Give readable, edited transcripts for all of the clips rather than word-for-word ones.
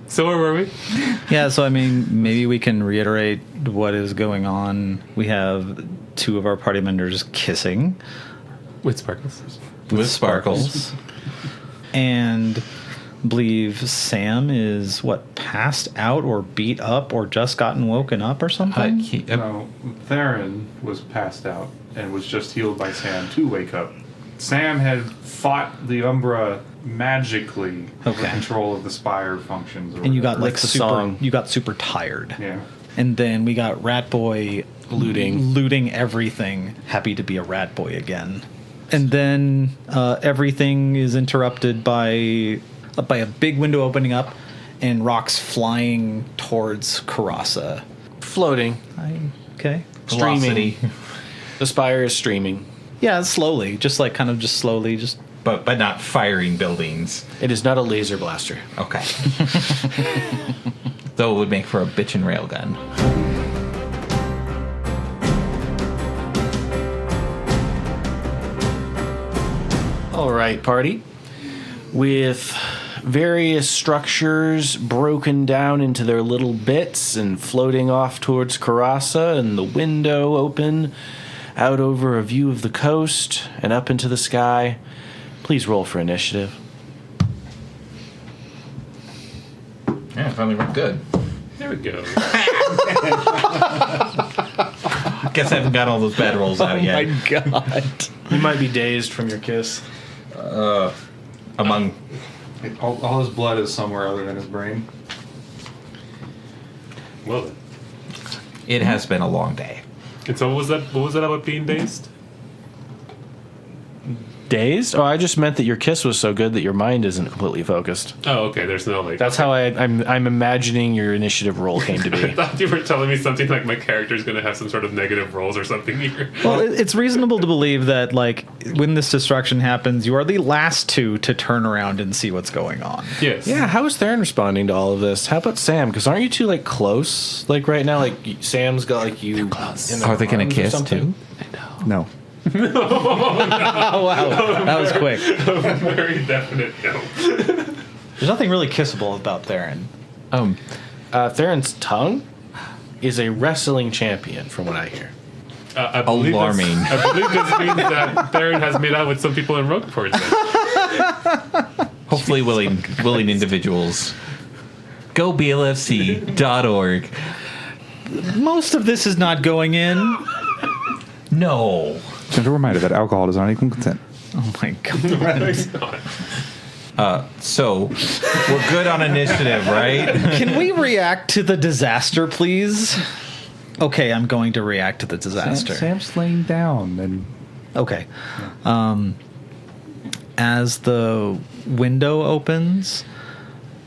So where were we? Yeah, so I mean, maybe we can reiterate what is going on. We have two of our party members kissing. With sparkles. With sparkles. And believe Sam is, passed out or beat up or just gotten woken up or something? No, Theron was passed out and was just healed by Sam to wake up. Sam had fought the Umbra magically over control of the spire functions. And you got song. You got super tired. Yeah. And then we got Rat Boy looting everything, happy to be a Rat Boy again. And then everything is interrupted by a big window opening up and rocks flying towards Coeurasa. Floating. Okay. Streaming. The spire is streaming. Yeah, slowly. Just slowly. But not firing buildings. It is not a laser blaster. Okay. Though it would make for a bitchin' railgun. All right, party. With various structures broken down into their little bits and floating off towards Coeurasa, and the window open out over a view of the coast and up into the sky, please roll for initiative. Yeah, finally went good. There we go. Guess I haven't got all those bad rolls out yet. Oh my god. You might be dazed from your kiss. Among... All his blood is somewhere other than his brain. Well then. It has been a long day. And so what was that about being dazed? Dazed? Oh, I just meant that your kiss was so good that your mind isn't completely focused. Oh, okay. There's no like. That's how I'm imagining your initiative roll came to I be. thought you were telling me something like my character's going to have some sort of negative rolls or something here. Well, it's reasonable to believe that, like, when this destruction happens, you are the last two to turn around and see what's going on. Yes. Yeah, how is Theron responding to all of this? How about Sam? Because aren't you two like close? Like right now, like Sam's got like you. Close. Are they going to kiss too? No. Oh, wow. That was quick. A very definite no. There's nothing really kissable about Theron. Theron's tongue is a wrestling champion, from what I hear. I believe Alarming. I believe this means that Theron has made out with some people in Rogueport. Hopefully willing individuals. Go BLFC.org. Most of this is not going in. No. Just a reminder that alcohol does not equal consent. Oh my god. So, we're good on initiative, right? Can we react to the disaster, please? Okay, I'm going to react to the disaster. Sam's laying down and Okay. As the window opens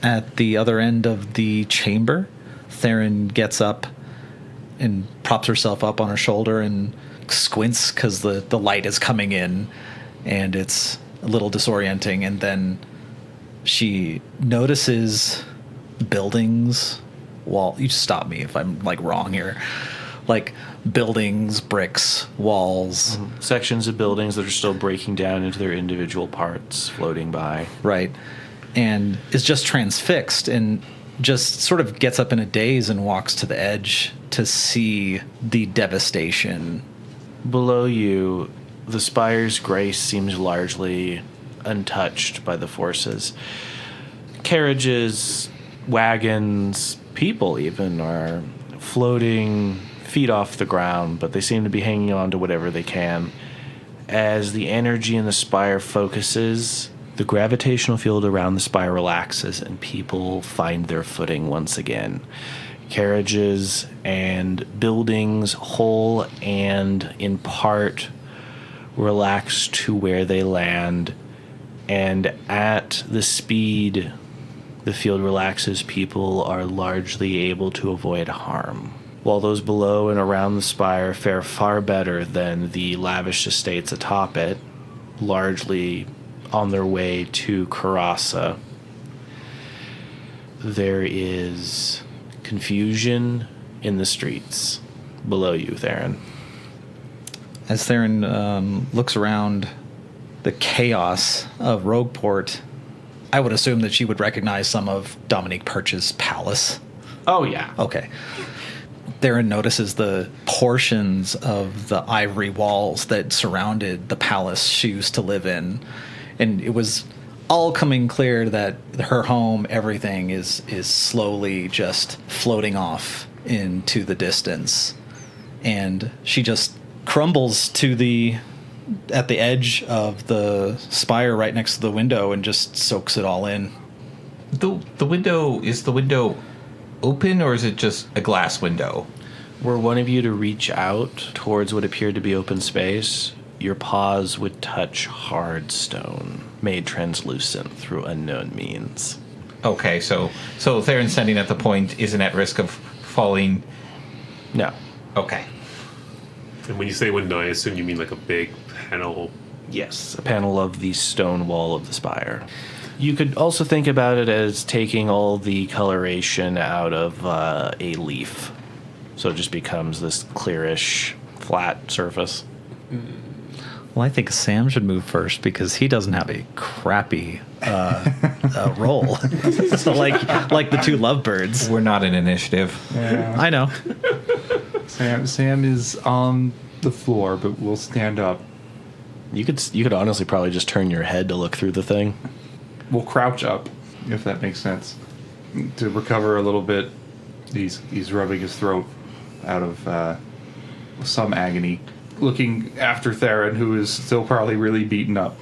at the other end of the chamber, Theron gets up and props herself up on her shoulder and squints because the light is coming in and it's a little disorienting. And then she notices buildings. You stop me if I'm like wrong here. Like buildings, bricks, walls. Sections of buildings that are still breaking down into their individual parts, floating by. Right. And is just transfixed and just sort of gets up in a daze and walks to the edge to see the devastation. Below you, the spire's grace seems largely untouched by the forces. Carriages, wagons, people even are floating feet off the ground, but they seem to be hanging on to whatever they can. As the energy in the spire focuses, the gravitational field around the spire relaxes and people find their footing once again. Carriages and buildings, whole and in part, relax to where they land, and at the speed the field relaxes, people are largely able to avoid harm, while those below and around the spire fare far better than the lavish estates atop it, largely on their way to Coeurasa. There is confusion in the streets below you, Theron. As Theron looks around the chaos of Rogueport, I would assume that she would recognize some of Dominique Perch's palace. Oh, yeah. Okay. Theron notices the portions of the ivory walls that surrounded the palace she used to live in. And it was all coming clear that her home, everything is slowly just floating off into the distance. And she just crumbles at the edge of the spire right next to the window and just soaks it all in. The window, is the window open or is it just a glass window? Were one of you to reach out towards what appeared to be open space, your paws would touch hard stone, made translucent through unknown means. Okay, so Theron standing at the point isn't at risk of falling. No. Okay. And when you say window, I assume you mean like a big panel. Yes, a panel of the stone wall of the spire. You could also think about it as taking all the coloration out of a leaf. So it just becomes this clearish, flat surface. Well, I think Sam should move first because he doesn't have a crappy roll. So like the two lovebirds. We're not an initiative. Yeah. I know. Sam is on the floor, but we'll stand up. You could honestly probably just turn your head to look through the thing. We'll crouch up, if that makes sense, to recover a little bit. He's rubbing his throat out of some agony, looking after Theron, who is still probably really beaten up.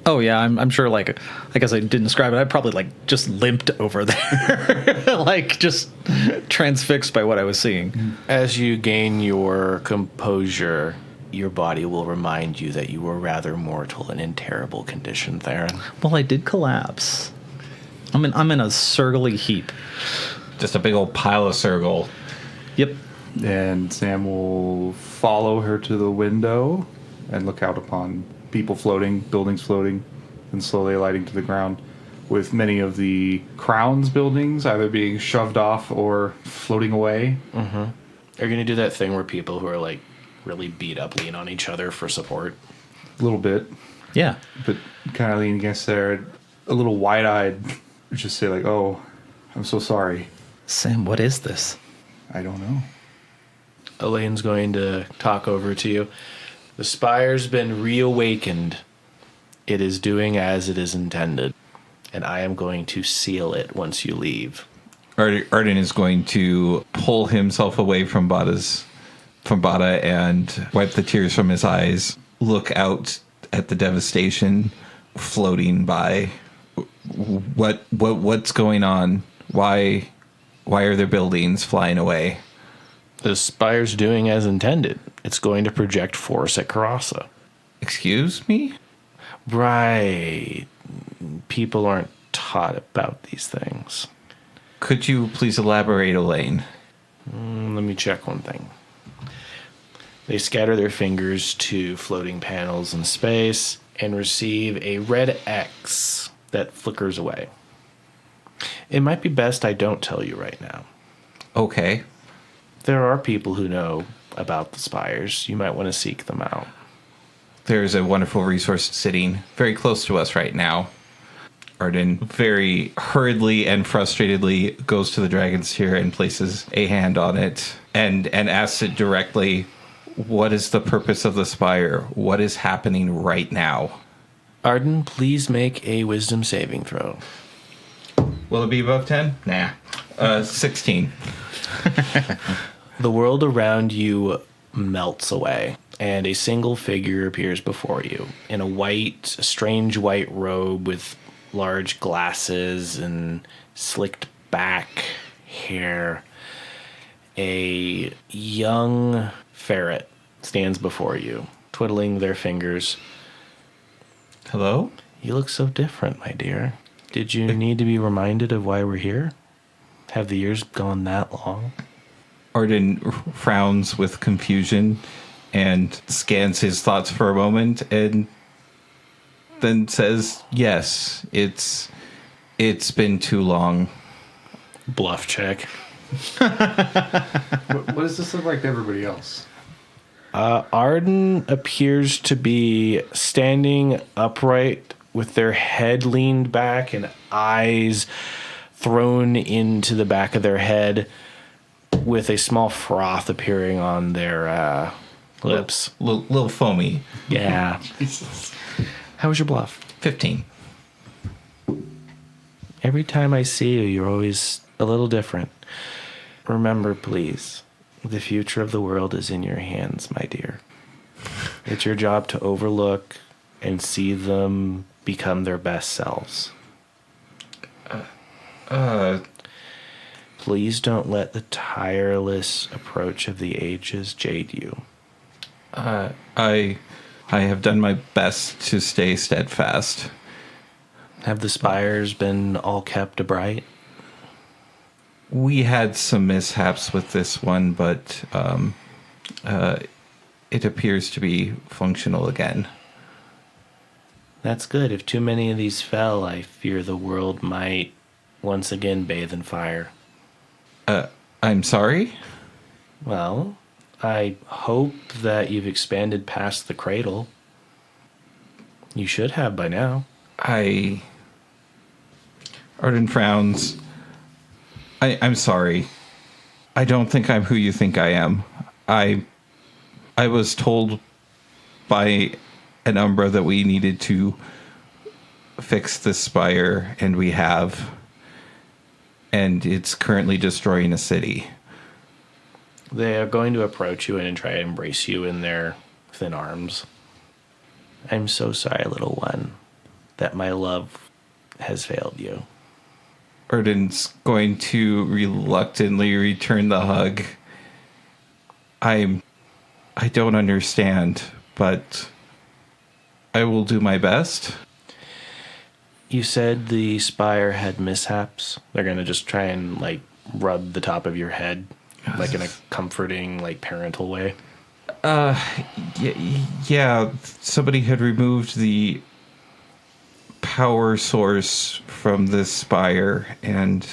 Oh yeah, I'm sure. Like, I guess I didn't describe it. I probably just limped over there, just transfixed by what I was seeing. As you gain your composure, your body will remind you that you were rather mortal and in terrible condition, Theron. Well, I did collapse. I'm in a surgly heap. Just a big old pile of Sergal. Yep. And Sam will follow her to the window and look out upon people floating, buildings floating, and slowly alighting to the ground, with many of the Crown's buildings either being shoved off or floating away. Mm-hmm. Are you going to do that thing where people who are really beat up lean on each other for support? A little bit. Yeah. But kind of lean against there, a little wide-eyed, just say oh, I'm so sorry. Sam, what is this? I don't know. Olain's going to talk over to you. The spire's been reawakened. It is doing as it is intended. And I am going to seal it once you leave. Arden is going to pull himself away from Bada and wipe the tears from his eyes, look out at the devastation floating by. What's going on? Why are there buildings flying away? The spire's doing as intended. It's going to project force at Coeurasa. Excuse me? Right. People aren't taught about these things. Could you please elaborate, Olain? Let me check one thing. They scatter their fingers to floating panels in space and receive a red X that flickers away. It might be best I don't tell you right now. Okay. There are people who know about the spires. You might want to seek them out. There's a wonderful resource sitting very close to us right now. Arden very hurriedly and frustratedly goes to the dragon's tear and places a hand on it and asks it directly, what is the purpose of the spire? What is happening right now? Arden, please make a wisdom saving throw. Will it be above 10? Nah. 16. The world around you melts away, and a single figure appears before you in a strange white robe with large glasses and slicked back hair. A young ferret stands before you, twiddling their fingers. Hello? You look so different, my dear. Did you need to be reminded of why we're here? Have the years gone that long? Arden frowns with confusion and scans his thoughts for a moment and then says, yes, it's been too long. Bluff check. What does this look like to everybody else? Arden appears to be standing upright with their head leaned back and eyes thrown into the back of their head, with a small froth appearing on their lips. Little foamy. Yeah. How was your bluff? 15. Every time I see you, you're always a little different. Remember, please, the future of the world is in your hands, my dear. It's your job to overlook and see them become their best selves. Please don't let the tireless approach of the ages jade you. I have done my best to stay steadfast. Have the spires been all kept bright? We had some mishaps with this one, but it appears to be functional again. That's good. If too many of these fell, I fear the world might once again bathe in fire. I'm sorry? Well, I hope that you've expanded past the cradle. You should have by now. Arden frowns. I'm sorry. I don't think I'm who you think I am. I was told by an Umbra that we needed to fix this spire, and we have. And it's currently destroying a city. They are going to approach you and try to embrace you in their thin arms. I'm so sorry, little one, that my love has failed you. Arden's going to reluctantly return the hug. I don't understand, but I will do my best. You said the spire had mishaps. They're going to just try and, like, rub the top of your head, like in a comforting, like, parental way. Yeah, somebody had removed the power source from this spire, and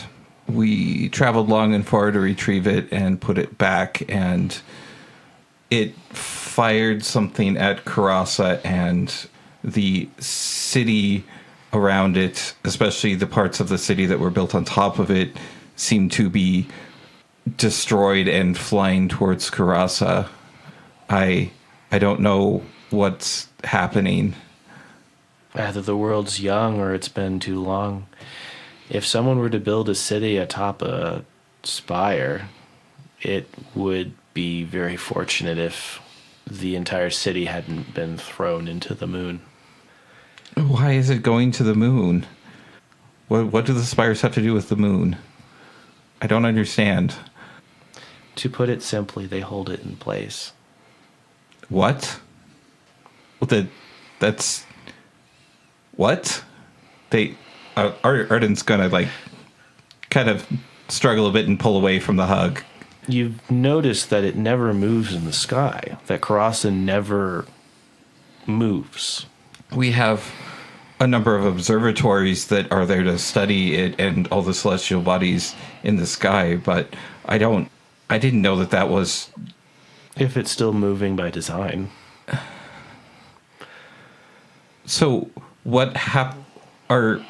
we traveled long and far to retrieve it and put it back, and it fired something at Coeurasa, and the city around it, especially the parts of the city that were built on top of it, seemed to be destroyed and flying towards Coeurasa. I don't know what's happening. Either the world's young or it's been too long. If someone were to build a city atop a spire, it would be very fortunate if the entire city hadn't been thrown into the moon. Why is it going to the moon? What do the spires have to do with the moon? I don't understand. To put it simply, they hold it in place. What? That's... What? Arden's gonna, like, kind of struggle a bit and pull away from the hug. You've noticed that it never moves in the sky, that Coeurasa never moves. We have a number of observatories that are there to study it and all the celestial bodies in the sky, but I didn't know that was... If it's still moving by design. So, what are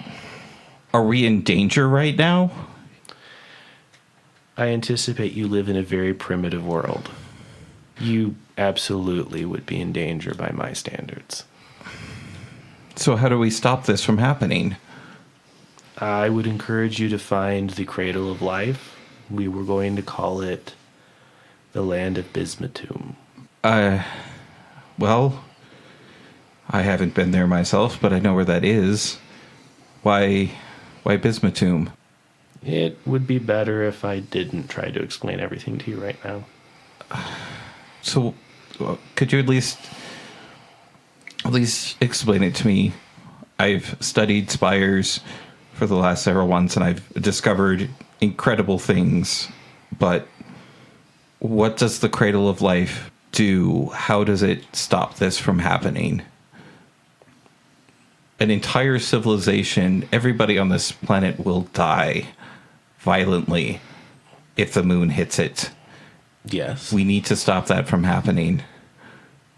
we in danger right now? I anticipate you live in a very primitive world. You absolutely would be in danger by my standards. So how do we stop this from happening? I would encourage you to find the cradle of life. We were going to call it the land of Bisemutum. Well, I haven't been there myself, but I know where that is. Why Bisemutum? It would be better if I didn't try to explain everything to you right now. So, could you at least explain it to me? I've studied spires for the last several months, and I've discovered incredible things. But what does the Cradle of Life do? How does it stop this from happening? An entire civilization, everybody on this planet will die violently if the moon hits it. Yes. We need to stop that from happening.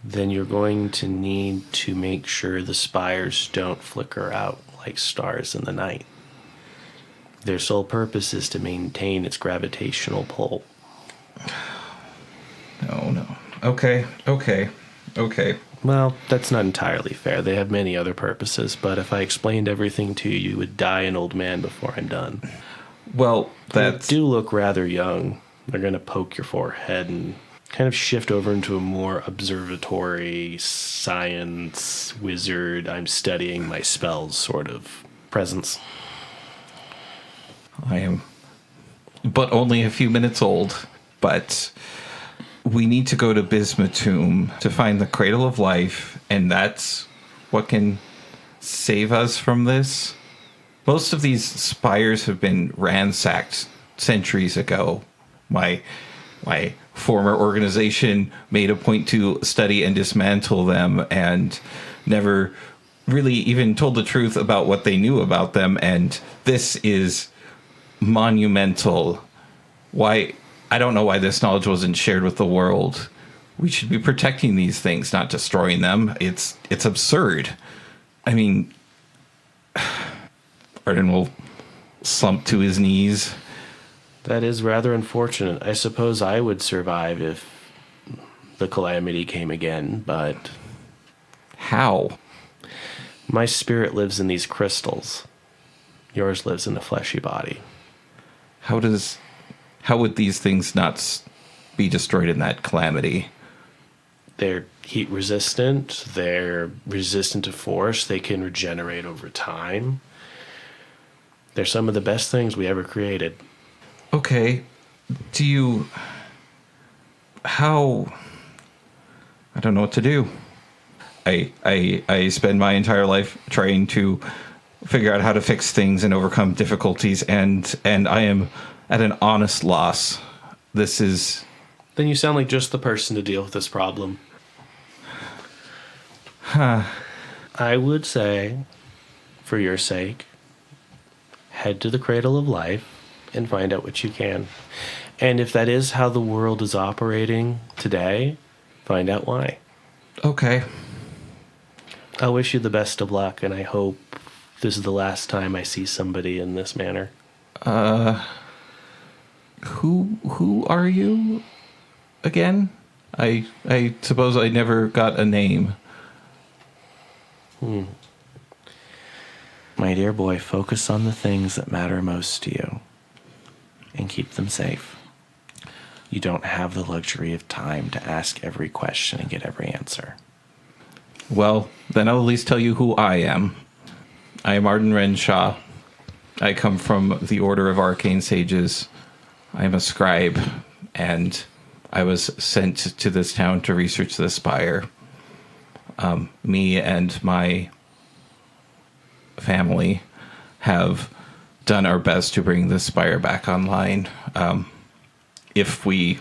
then you're going to need to make sure the spires don't flicker out like stars in the night. Their sole purpose is to maintain its gravitational pull. No. Okay. Well, that's not entirely fair. They have many other purposes, but if I explained everything to you, you would die an old man before I'm done. Well, that's... You do look rather young. They're going to poke your forehead and kind of shift over into a more observatory, science, wizard, I'm studying my spells sort of presence. I am but only a few minutes old, but we need to go to Bisemutum to find the Cradle of Life, and that's what can save us from this. Most of these spires have been ransacked centuries ago. My former organization made a point to study and dismantle them and never really even told the truth about what they knew about them, and this is monumental. Why? I don't know why this knowledge wasn't shared with the world. We should be protecting these things, not destroying them. It's absurd. I mean, Arden will slump to his knees. That is rather unfortunate. I suppose I would survive if the calamity came again, but... How? My spirit lives in these crystals. Yours lives in a fleshy body. How would these things not be destroyed in that calamity? They're heat resistant. They're resistant to force. They can regenerate over time. They're some of the best things we ever created. Okay. How? I don't know what to do. I spend my entire life trying to figure out how to fix things and overcome difficulties, and I am at an honest loss. This is... Then you sound like just the person to deal with this problem. I would say, for your sake, head to the Cradle of Life and find out what you can. And if that is how the world is operating today, find out why. Okay. I wish you the best of luck, and I hope this is the last time I see somebody in this manner. Who are you again? I suppose I never got a name. My dear boy, focus on the things that matter most to you and keep them safe. You don't have the luxury of time to ask every question and get every answer. Well, then I'll at least tell you who I am. I am Arden Renshaw. I come from the Order of Arcane Sages. I am a scribe, and I was sent to this town to research the spire. Me and my family have done our best to bring the spire back online. If we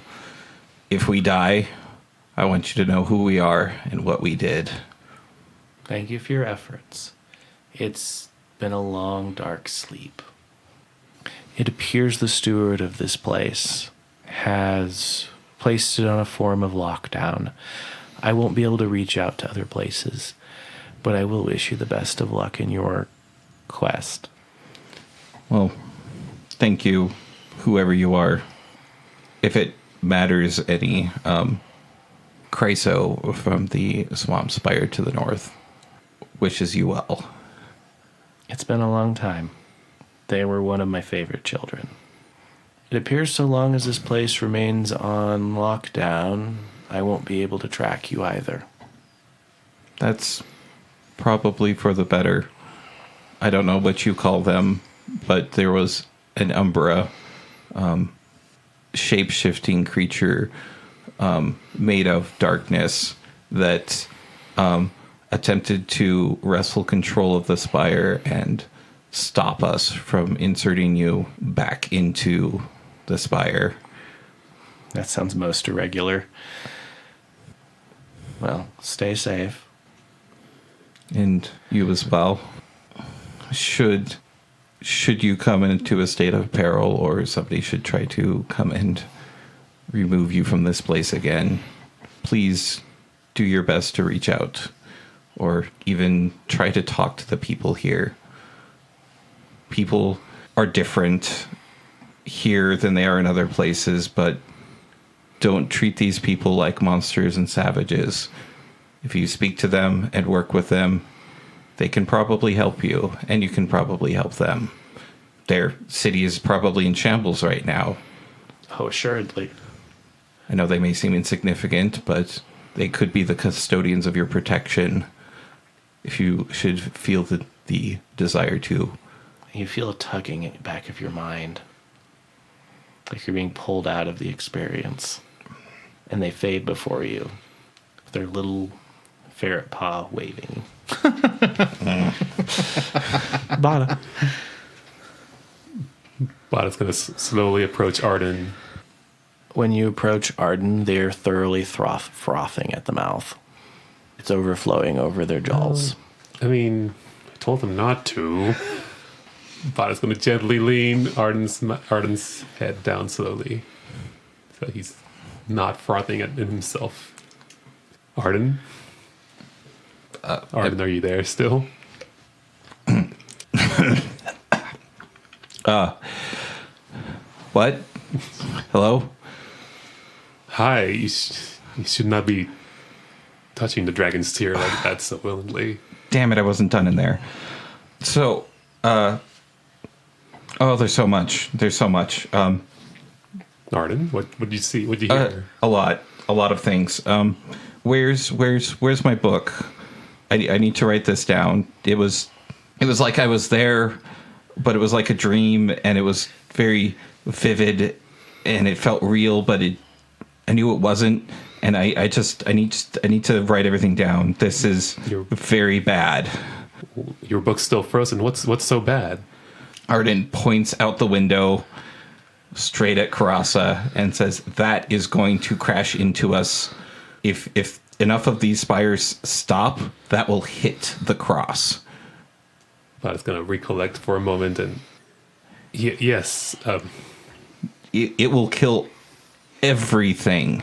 die, I want you to know who we are and what we did. Thank you for your efforts. It's been a long, dark sleep. It appears the steward of this place has placed it on a form of lockdown. I won't be able to reach out to other places, but I will wish you the best of luck in your quest. Well, thank you, whoever you are. If it matters any, Chryso from the Swamp Spire to the north wishes you well. It's been a long time. They were one of my favorite children. It appears so long as this place remains on lockdown, I won't be able to track you either. That's probably for the better. I don't know what you call them, but there was an Umbra shape-shifting creature made of darkness that attempted to wrestle control of the spire and stop us from inserting you back into the spire. That sounds most irregular. Well, stay safe. And you as well. Should you come into a state of peril, or somebody should try to come and remove you from this place again, please do your best to reach out or even try to talk to the people here. People are different here than they are in other places, but don't treat these people like monsters and savages. If you speak to them and work with them, they can probably help you, and you can probably help them. Their city is probably in shambles right now. Oh, assuredly. I know they may seem insignificant, but they could be the custodians of your protection if you should feel the desire to. You feel a tugging at the back of your mind, like you're being pulled out of the experience. And they fade before you, with their little ferret paw waving. Bada. Bada's going to slowly approach Arden. When you approach Arden, they're thoroughly frothing at the mouth. It's overflowing over their jaws. I mean, I told them not to. Bada's going to gently lean Arden's head down slowly, so he's not frothing at himself. Arden? Arden, are you there still? What? Hello? Hi, you should not be touching the dragon's tear like that so willingly. Damn it, I wasn't done in there. So, oh, there's so much. There's so much. Arden, what did you see? What did you hear? A lot of things. Where's my book? I need to write this down. It was like I was there, but it was like a dream, and it was very vivid, and it felt real, but I knew it wasn't, and I need to write everything down. This is very bad. Your book's still frozen. What's so bad? Arden points out the window straight at Coeurasa and says, that is going to crash into us. If enough of these spires stop, that will hit the cross. But it's going to recollect for a moment and... yes. It will kill everything.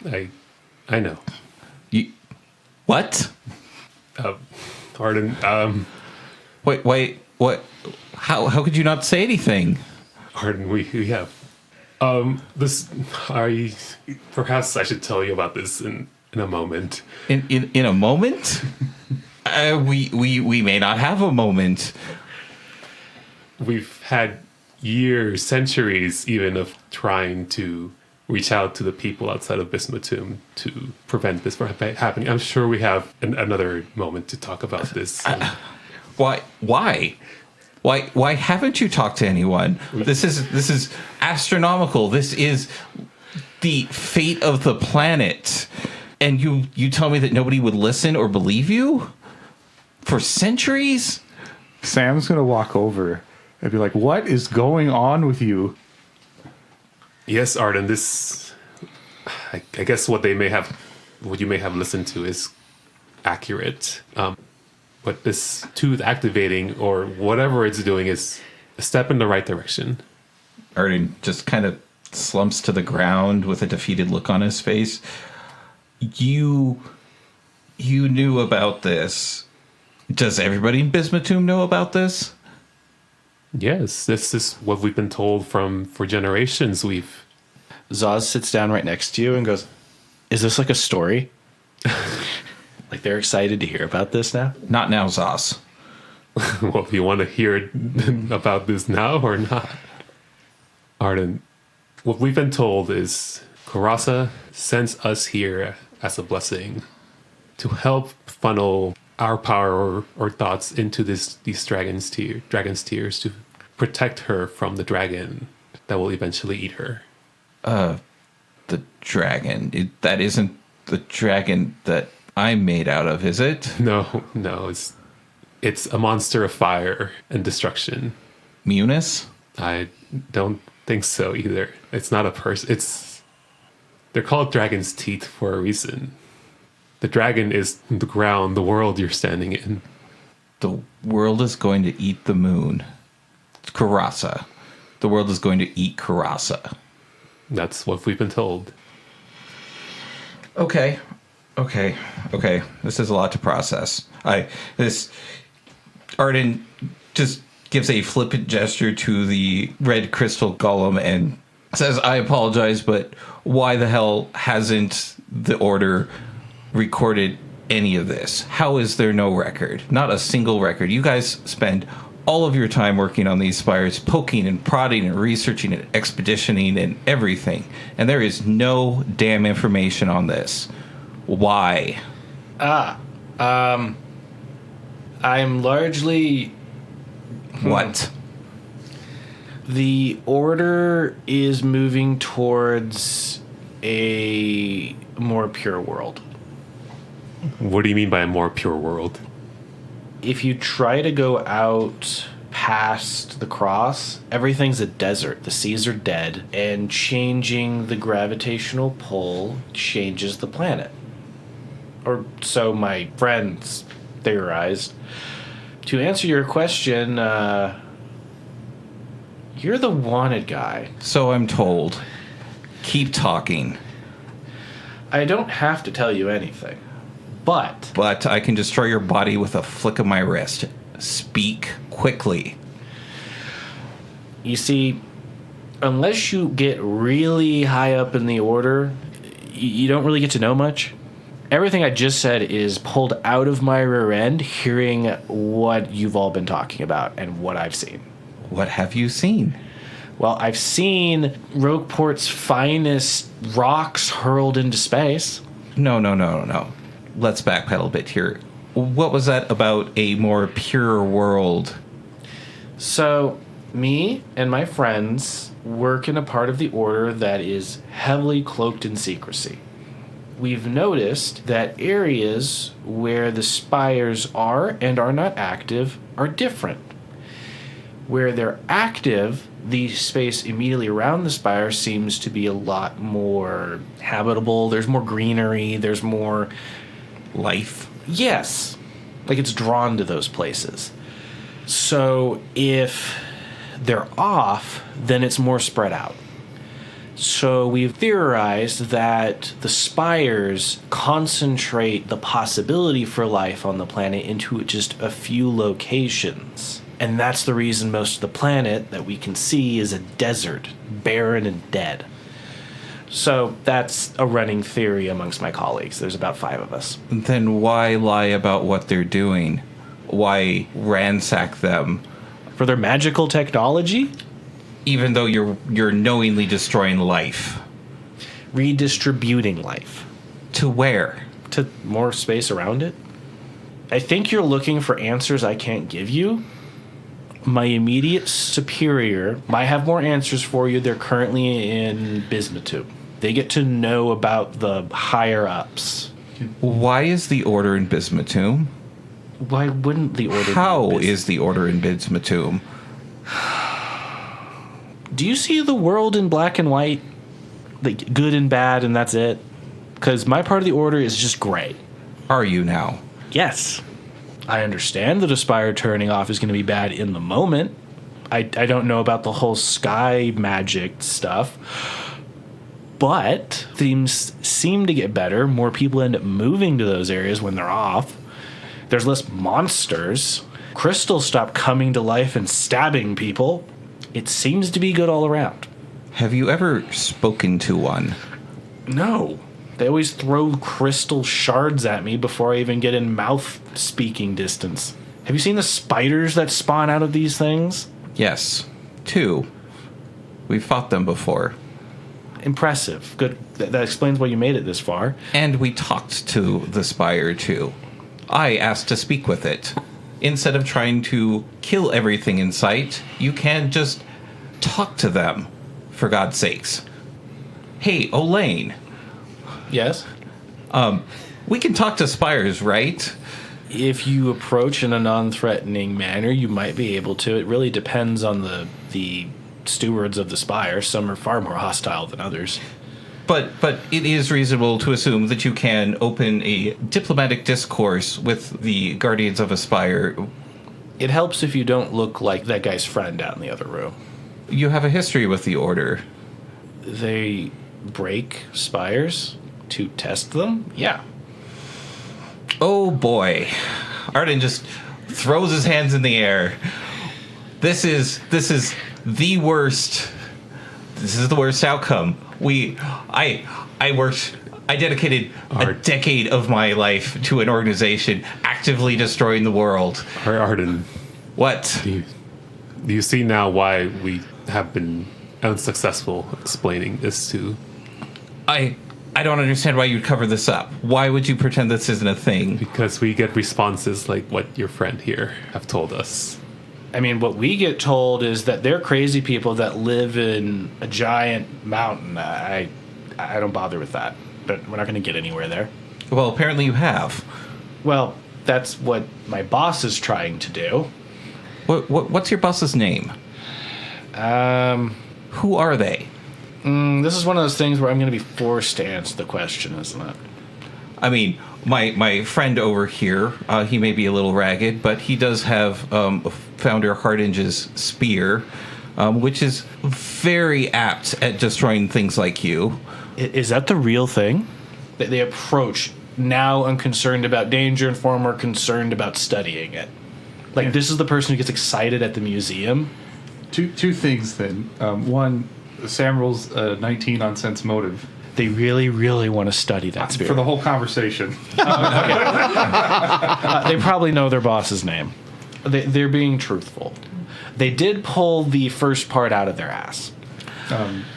I know. What? Arden, Wait, what? How could you not say anything? Arden, we have this. Perhaps I should tell you about this in a moment. In a moment? We may not have a moment. We've had years, centuries, even of trying to reach out to the people outside of Bisemutum to prevent this from happening. I'm sure we have another moment to talk about this. Why? Why haven't you talked to anyone? This is astronomical. This is the fate of the planet. And you tell me that nobody would listen or believe you? For centuries? Sam's going to walk over and be like, what is going on with you? Yes, Arden, this... I guess what you may have listened to is accurate. But this tooth activating, or whatever it's doing, is a step in the right direction. Arden just kind of slumps to the ground with a defeated look on his face. You knew about this. Does everybody in Bisemutum know about this? Yes, this is what we've been told for generations. Zaz sits down right next to you and goes, is this like a story? Like they're excited to hear about this now? Not now, Zaz. Well, do you want to hear about this now or not? Arden, what we've been told is Coeurasa sends us here as a blessing to help funnel our power or thoughts into these dragon's tears to protect her from the dragon that will eventually eat her. The dragon. That isn't the dragon that I'm made out of, is it? No, it's a monster of fire and destruction. Munis? I don't think so either. It's not a person. They're called dragon's teeth for a reason. The dragon is the ground, the world you're standing in. The world is going to eat the moon. It's Coeurasa. The world is going to eat Coeurasa. That's what we've been told. Okay. Okay. This is a lot to process. Arden just gives a flippant gesture to the red crystal golem and says, I apologize, but why the hell hasn't the Order recorded any of this? How is there no record? Not a single record. You guys spend all of your time working on these spires, poking and prodding and researching and expeditioning and everything, and there is no damn information on this. Why? I'm largely... What? The Order is moving towards a more pure world. What do you mean by a more pure world? If you try to go out past the cross, everything's a desert. The seas are dead, and changing the gravitational pull changes the planet. Or so my friends theorized. To answer your question, you're the wanted guy. So I'm told. Keep talking. I don't have to tell you anything. But I can destroy your body with a flick of my wrist. Speak quickly. you see, unless you get really high up in the Order, you don't really get to know much. Everything I just said is pulled out of my rear end, hearing what you've all been talking about and what I've seen. What have you seen? Well, I've seen Rogueport's finest rocks hurled into space. No. Let's backpedal a bit here. What was that about a more pure world? So, me and my friends work in a part of the Order that is heavily cloaked in secrecy. We've noticed that areas where the spires are and are not active are different. Where they're active, the space immediately around the spire seems to be a lot more habitable. There's more greenery, there's more Life? Yes. Like it's drawn to those places. So if they're off, then it's more spread out. So we've theorized that the spires concentrate the possibility for life on the planet into just a few locations. And that's the reason most of the planet that we can see is a desert, barren and dead. So that's a running theory amongst my colleagues. There's about 5 of us. Then why lie about what they're doing? Why ransack them? For their magical technology? Even though you're knowingly destroying life. Redistributing life. To where? To more space around it. I think you're looking for answers I can't give you. My immediate superior might have more answers for you. They're currently in Bisemutum. They get to know about the higher-ups. Why is the Order in Bisemutum? Why wouldn't the Order... How is the Order in Bisemutum? Do you see the world in black and white? Like good and bad, and that's it? Because my part of the Order is just gray. Are you now? Yes. I understand that a spire turning off is going to be bad in the moment. I don't know about the whole sky magic stuff. But things seem to get better. More people end up moving to those areas when they're off. There's less monsters. Crystals stop coming to life and stabbing people. It seems to be good all around. Have you ever spoken to one? No. They always throw crystal shards at me before I even get in mouth speaking distance. Have you seen the spiders that spawn out of these things? Yes. 2. We've fought them before. Impressive. Good. That explains why you made it this far. And we talked to the spire too. I asked to speak with it. Instead of trying to kill everything in sight, you can just talk to them, for God's sakes. Hey, Olain. Yes? We can talk to spires, right? If you approach in a non-threatening manner, you might be able to. It really depends on the stewards of the spire. Some are far more hostile than others. But it is reasonable to assume that you can open a diplomatic discourse with the guardians of a spire. It helps if you don't look like that guy's friend out in the other room. You have a history with the Order. They break spires to test them? Yeah. Oh boy. Arden just throws his hands in the air. This is the worst. This is the worst outcome. I dedicated a decade of my life to an organization actively destroying the world. Arden, What? do you see now why we have been unsuccessful explaining this to? I don't understand why you'd cover this up. Why would you pretend this isn't a thing? Because we get responses like what your friend here have told us. I mean, what we get told is that they're crazy people that live in a giant mountain. I don't bother with that. But we're not going to get anywhere there. Well, apparently you have. Well, that's what my boss is trying to do. What's your boss's name? Who are they? This is one of those things where I'm going to be forced to answer the question, isn't it? I mean, my friend over here, he may be a little ragged, but he does have Founder Hardinge's spear, which is very apt at destroying things like you. Is that the real thing? They approach now unconcerned about danger and far more concerned about studying it. Like, this is the person who gets excited at the museum. Two things then. One, Sam rolls 19 on sense motive. They really, really want to study that spirit. For the whole conversation. They probably know their boss's name. They're being truthful. They did pull the first part out of their ass.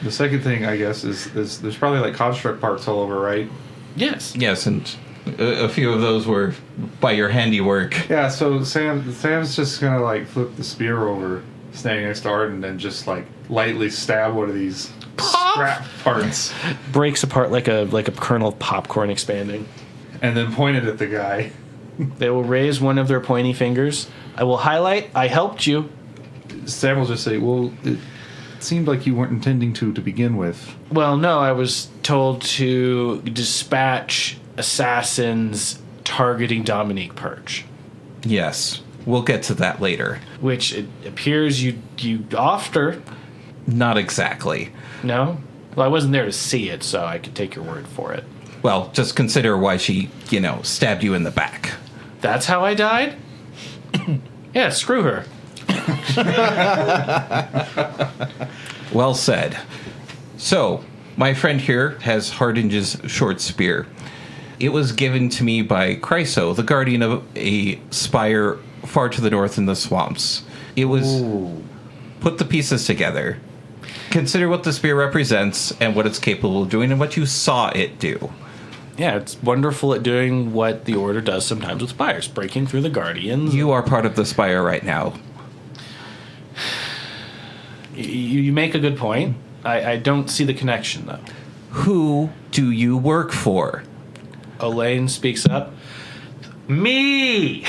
The second thing, I guess, is there's probably like construct parts all over, right? Yes. Yes, and a few of those were by your handiwork. Yeah, so Sam's just gonna like flip the spear over, standing next to Arden, and just like lightly stab one of these scrap parts, Breaks apart like a kernel of popcorn expanding. and then point it at the guy. They will raise one of their pointy fingers. I will highlight, I helped you. Sam will just say, "Well, it seemed like you weren't intending to begin with." Well, no, I was told to dispatch assassins targeting Dominique Perch, Yes, we'll get to that later. which it appears you offed her. Not exactly. No? Well, I wasn't there to see it, so I could take your word for it. Well, just consider why she, stabbed you in the back. That's how I died? Yeah, screw her. Well said. So, my friend here has Hardinge's short spear. It was given to me by Chryso, the guardian of a spire far to the north in the swamps. It was... Put the pieces together. Consider what the spear represents and what it's capable of doing and what you saw it do. Yeah, it's wonderful at doing what the Order does sometimes with spires, breaking through the Guardians. You are part of the spire right now. You make a good point. I don't see the connection, though. Who do you work for? Olain speaks up. Me!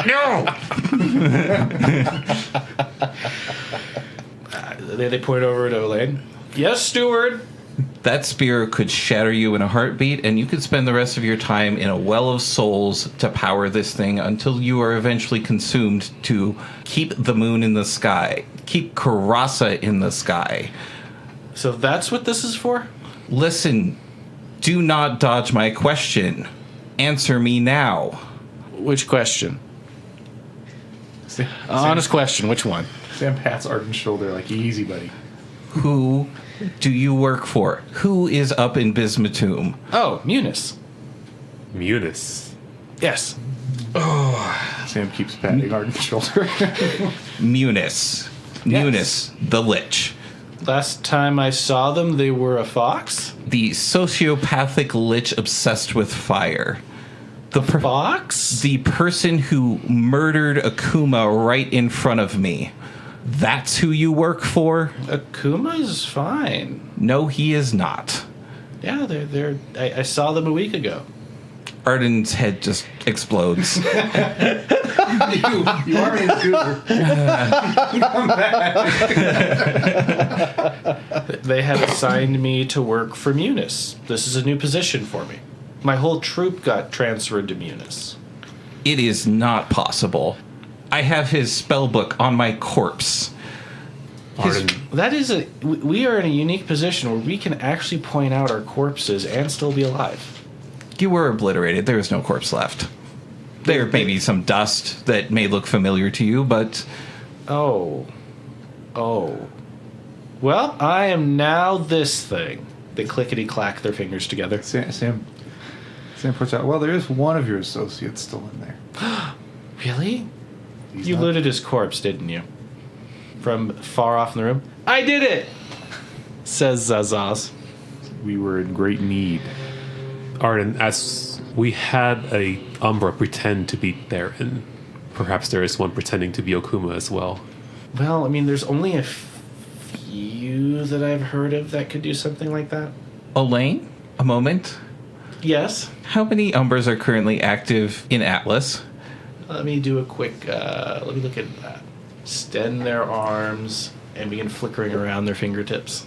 No! They point over to Olain. Yes, steward. That spear could shatter you in a heartbeat, and you could spend the rest of your time in a well of souls to power this thing until you are eventually consumed to keep the moon in the sky, keep Coeurasa in the sky. So that's what this is for? Listen, do not dodge my question. Answer me now. Which question? Honest question, which one? Sam pats Arden's shoulder like, "Easy, buddy." Who do you work for? Who is up in Bisemutum? Oh, Munis. Munis. Yes. Sam keeps patting Arden's shoulder. Munis. Munis, the Lich. Last time I saw them, they were a fox? The sociopathic Lich obsessed with fire. The Fox? The person who murdered Akuma right in front of me. That's who you work for? Akuma's fine. No, he is not. Yeah, they're. I saw them a week ago. Arden's head just explodes. you are in Cooper. Come back. They have assigned me to work for Munis. This is a new position for me. My whole troop got transferred to Munis. It is not possible. I have his spell book on my corpse. Arden, That is we are in a unique position where we can actually point out our corpses and still be alive. You were obliterated. There is no corpse left. There may be some dust that may look familiar to you, but... Oh. Well, I am now this thing. They clickety-clack their fingers together. Sam puts out, well, there is one of your associates still in there. Really? He's You not- looted his corpse, didn't you? From far off in the room? I did it! Says Zaz. We were in great need. Arden, as we had a Umbra pretend to be Theron, perhaps there is one pretending to be Okuma as well. Well, I mean, there's only a few that I've heard of that could do something like that. Olain, a moment. Yes. How many Umbras are currently active in Atlas? Let me do a quick, let me look at that. Extend their arms and begin flickering around their fingertips.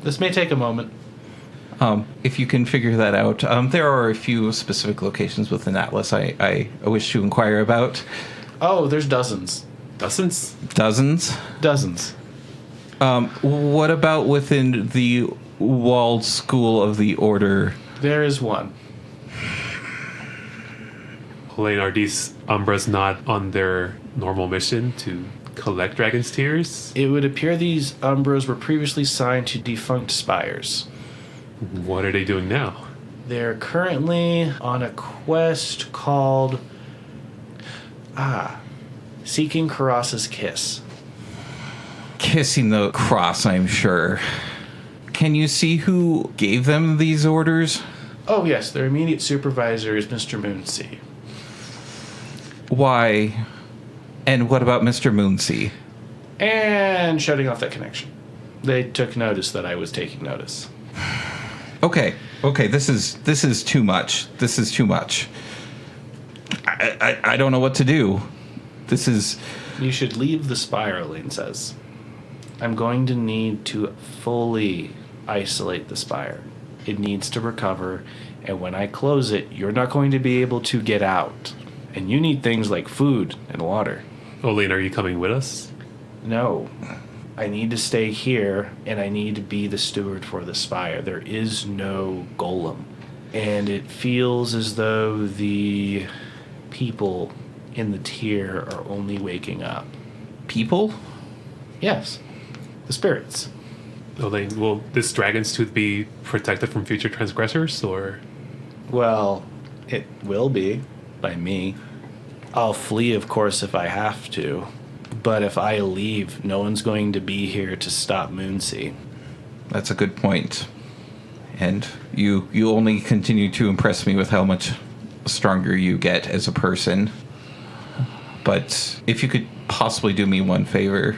This may take a moment. If you can figure that out, there are a few specific locations within Atlas I wish to inquire about. Oh, there's dozens. Dozens? Dozens. Dozens. What about within the walled school of the Order? There is one. Olain, are these Umbras not on their normal mission to collect Dragon's Tears? It would appear these Umbras were previously signed to defunct spires. What are they doing now? They're currently on a quest called... Seeking Coeurasa's Kiss. Kissing the cross, I'm sure. Can you see who gave them these orders? Oh, yes, their immediate supervisor is Mr. Moonsea. Why? And what about Mr. Moonsea? And shutting off that connection. They took notice that I was taking notice. Okay, this is too much. This is too much. I don't know what to do. This is... You should leave the spire, Olain says. I'm going to need to fully isolate the spire. It needs to recover, and when I close it, you're not going to be able to get out. And you need things like food and water. Olain, are you coming with us? No. I need to stay here, and I need to be the steward for the spire. There is no golem. And it feels as though the people in the tier are only waking up. People? Yes. The spirits. Olain, will this Dragon's Tooth be protected from future transgressors, or...? Well, it will be, by me. I'll flee, of course, if I have to. But if I leave, no one's going to be here to stop Moonsea. That's a good point. And you only continue to impress me with how much stronger you get as a person. But if you could possibly do me one favor.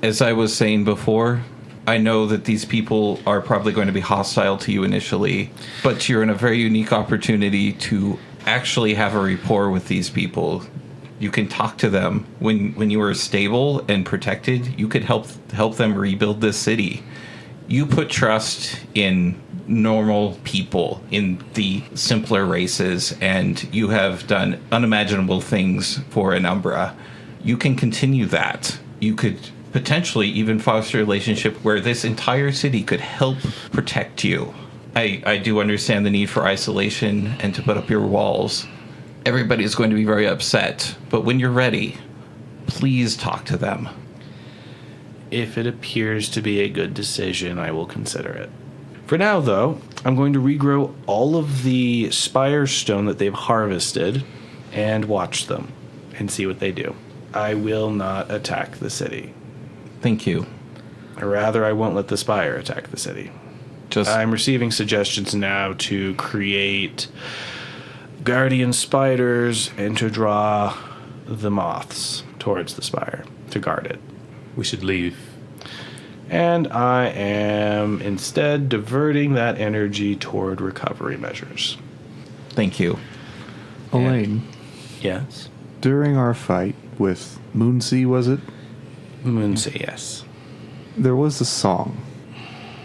As I was saying before, I know that these people are probably going to be hostile to you initially, but you're in a very unique opportunity to actually have a rapport with these people. You can talk to them. When you are stable and protected, you could help them rebuild this city. You put trust in normal people, in the simpler races, and you have done unimaginable things for an Umbra. You can continue that. You could potentially even foster a relationship where this entire city could help protect you. I do understand the need for isolation and to put up your walls. Everybody's going to be very upset, but when you're ready, please talk to them. If it appears to be a good decision, I will consider it. For now, though, I'm going to regrow all of the spire stone that they've harvested and watch them and see what they do. I will not attack the city. Thank you. Or rather, I won't let the spire attack the city. I'm receiving suggestions now to create guardian spiders and to draw the moths towards the spire to guard it. We should leave. And I am instead diverting that energy toward recovery measures. Thank you. Olain, Yes? during our fight with Moonsea, was it? Moonsea, yes. There was a song,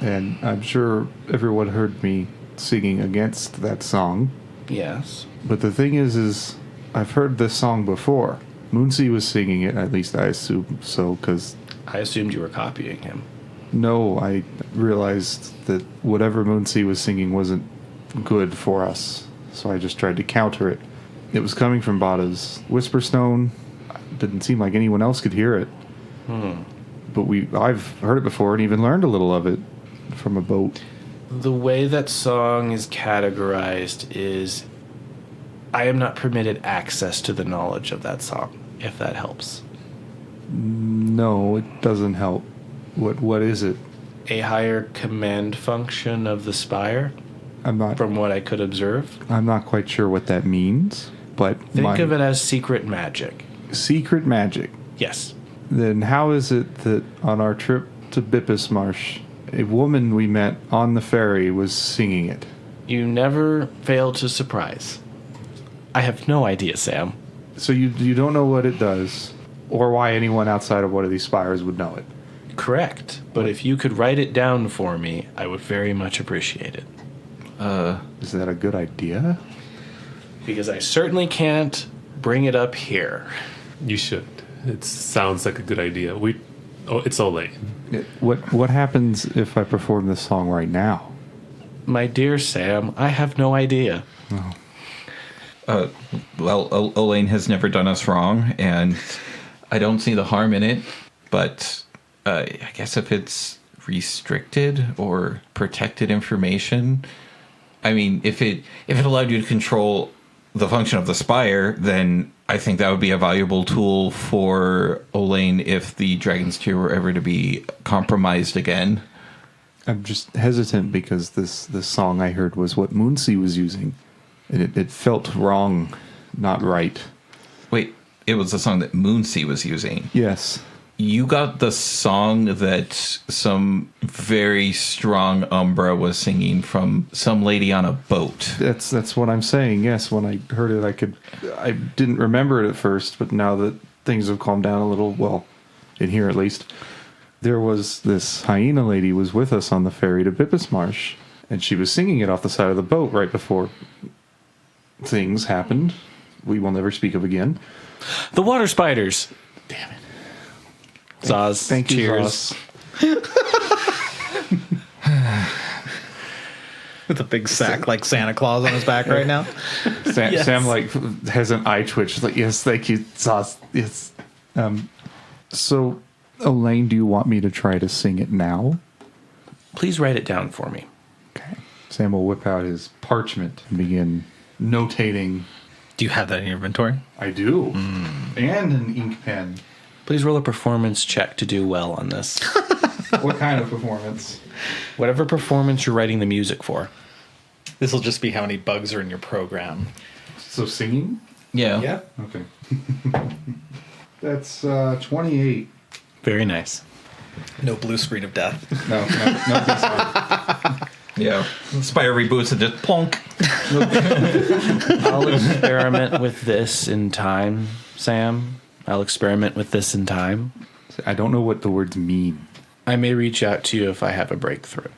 and I'm sure everyone heard me singing against that song. Yes. But the thing is I've heard this song before. Moonsea was singing it, at least I assume so, because... I assumed you were copying him. No, I realized that whatever Moonsea was singing wasn't good for us, so I just tried to counter it. It was coming from Bada's Whisperstone. Didn't seem like anyone else could hear it. But I've heard it before and even learned a little of it from a boat. The way that song is categorized is I am not permitted access to the knowledge of that song, if that helps. No, it doesn't help. What is it? A higher command function of the spire, from what I could observe. I'm not quite sure what that means, but Think of it as secret magic. Secret magic. Yes. Then how is it that on our trip to Bippus Marsh, a woman we met on the ferry was singing it? You never fail to surprise. I have no idea, Sam. So you don't know what it does, or why anyone outside of one of these spires would know it? Correct. But if you could write it down for me, I would very much appreciate it. Is that a good idea? Because I certainly can't bring it up here. You should. It sounds like a good idea. It's Olain. What happens if I perform this song right now? My dear Sam, I have no idea. Well, Olain has never done us wrong, and I don't see the harm in it. But I guess if it's restricted or protected information, I mean, if it allowed you to control the function of the spire, then I think that would be a valuable tool for Olain if the Dragon's Tear were ever to be compromised again. I'm just hesitant because this song I heard was what Moonsea was using. And it felt wrong, not right. Wait, it was the song that Moonsea was using? Yes. You got the song that some very strong Umbra was singing from some lady on a boat. That's what I'm saying. Yes, when I heard it, I didn't remember it at first, but now that things have calmed down a little, well, in here at least, there was this hyena lady was with us on the ferry to Bippus Marsh, and she was singing it off the side of the boat right before things happened we will never speak of again. The water spiders. Damn it. Zaz. Thank you, cheers. With a big sack like Santa Claus on his back right now. Sam like has an eye twitch. Like, yes, thank you, Zaz. Yes. So, Olain, do you want me to try to sing it now? Please write it down for me. Okay. Sam will whip out his parchment and begin notating. Do you have that in your inventory? I do. And an ink pen. Please roll a performance check to do well on this. What kind of performance? Whatever performance you're writing the music for. This will just be how many bugs are in your program. So singing? Yeah. Yeah. Okay. That's 28. Very nice. No blue screen of death. No, this one. Yeah. Spire reboots and just plonk. I'll experiment with this in time, Sam. I'll experiment with this in time. I don't know what the words mean. I may reach out to you if I have a breakthrough.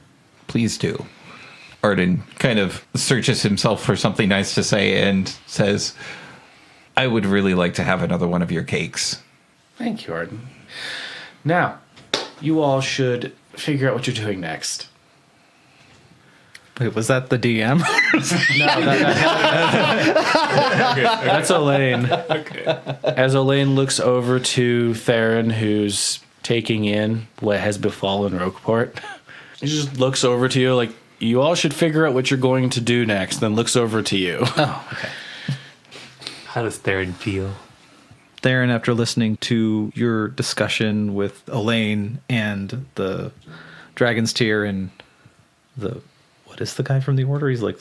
Please do. Arden kind of searches himself for something nice to say and says, I would really like to have another one of your cakes. Thank you, Arden. Now, you all should figure out what you're doing next. Wait, was that the DM? That's Olain. Okay. As Olain looks over to Theron, who's taking in what has befallen Roqueport, he just looks over to you like, you all should figure out what you're going to do next, then looks over to you. Oh, okay. How does Theron feel? Theron, after listening to your discussion with Olain and the Dragon's Tear and the... What is the guy from the Order? He's like...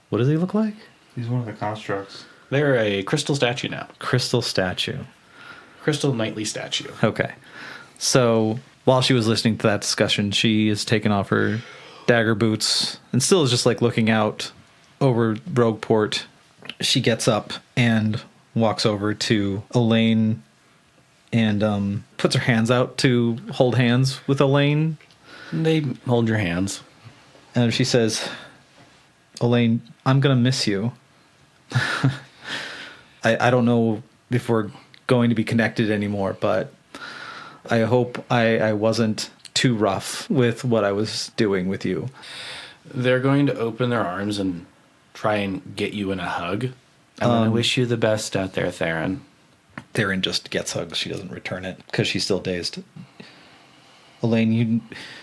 What does he look like? He's one of the constructs. They're a crystal statue now. Crystal statue. Crystal knightly statue. Okay. So, while she was listening to that discussion, she has taken off her dagger boots and still is just like looking out over Rogueport. She gets up and walks over to Olain and puts her hands out to hold hands with Olain. They hold your hands. And she says, Olain, I'm going to miss you. I don't know if we're going to be connected anymore, but I hope I wasn't too rough with what I was doing with you. They're going to open their arms and try and get you in a hug. I'm going to wish you the best out there, Theron. Theron just gets hugs. She doesn't return it because she's still dazed. Olain,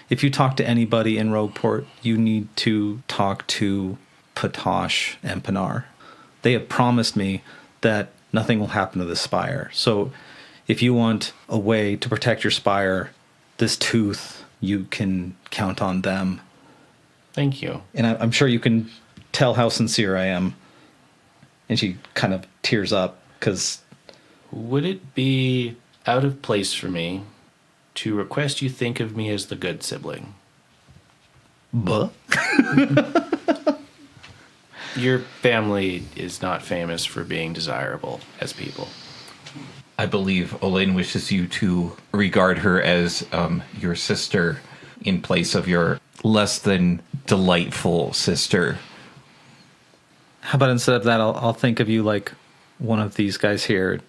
if you talk to anybody in Rogueport, you need to talk to Patosh and Pinar. They have promised me that nothing will happen to the spire. So if you want a way to protect your spire, this tooth, you can count on them. Thank you. And I'm sure you can tell how sincere I am. And she kind of tears up because... Would it be out of place for me to request you think of me as the good sibling? Buh? Your family is not famous for being desirable as people. I believe Olain wishes you to regard her as your sister in place of your less than delightful sister. How about instead of that, I'll think of you like one of these guys here.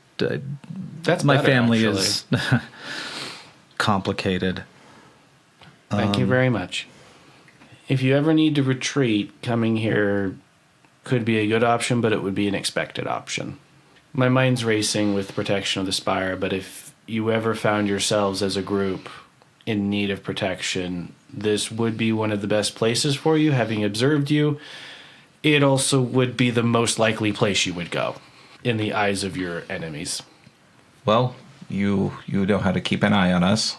That's my better, family actually. is complicated. Thank you very much. If you ever need to retreat, coming here could be a good option, but it would be an expected option. My mind's racing with protection of the spire, but if you ever found yourselves as a group in need of protection, this would be one of the best places for you, having observed you. It also would be the most likely place you would go in the eyes of your enemies. Well, you know how to keep an eye on us.